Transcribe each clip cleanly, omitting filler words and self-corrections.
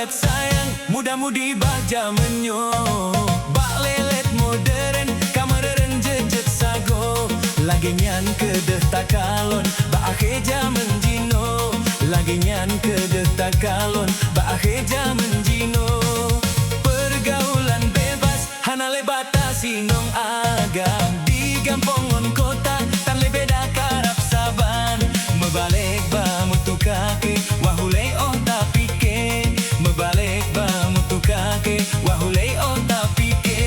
dat sayang, muda-mudi baja menyo. Bak lelet modern, kamera jejet sago. Lagi nyan kedeh takalon, bak akhir jaman jino. Lagi nyan kedeh takalon, bak akhir jaman jino. Pergaulan bebas, hana le batasi nong agam. Di gampongon kota, tan le beda karap saban. Mebalik ba mutu kaki, wahulei oh tapi ke. Mebalik ba mutu kaki, wahulei oh tapi ke.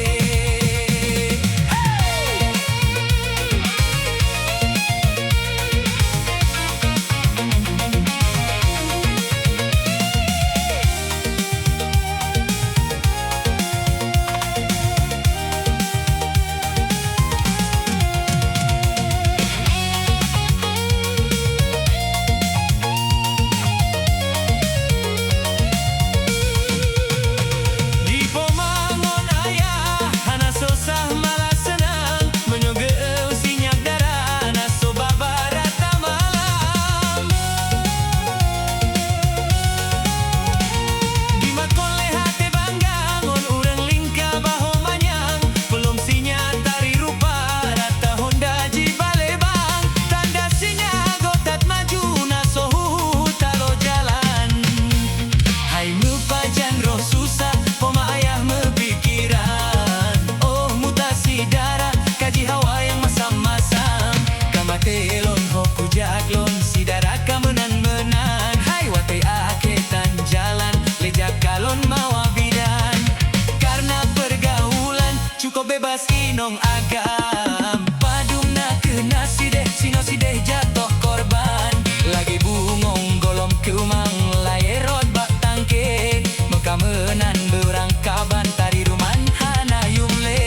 Bebas inong agam, padumna kena sideh, sino sideh jatuh korban. Lagi bungong golom kumang layerot bak tangke. Meka menan berang kaban tari ruman hana yumle.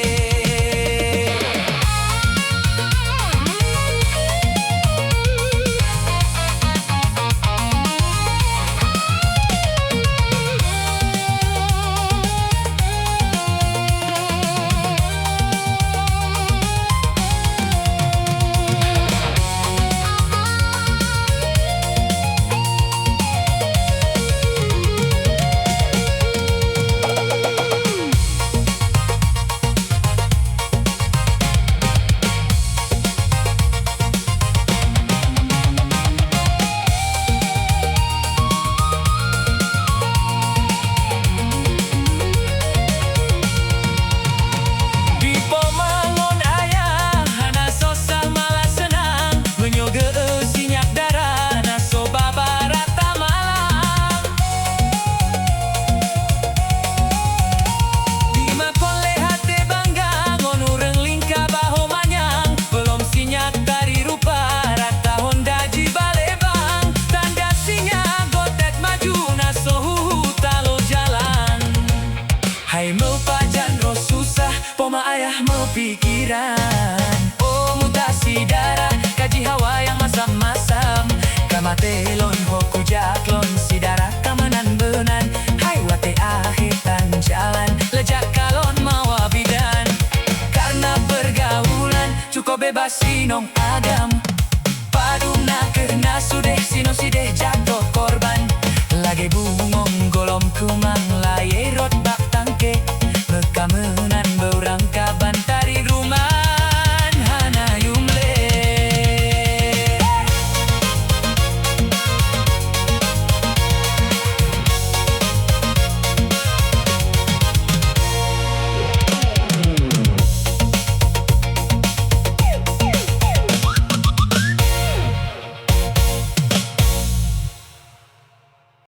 Hai mau pajan roh susah, poma ayah mau pikiran. Oh mutasi darah, kaji hawa yang masam-masam. Kamatelon hoku jaklon, si darah kamanan benan. Hai wate ahitan jalan, lejak kalon mawa bidan. Karena pergaulan, cukup bebas sinong agam. Padumna kena sudeh, sino sideh jatuh korban. Lagi bungong golom kumang layerot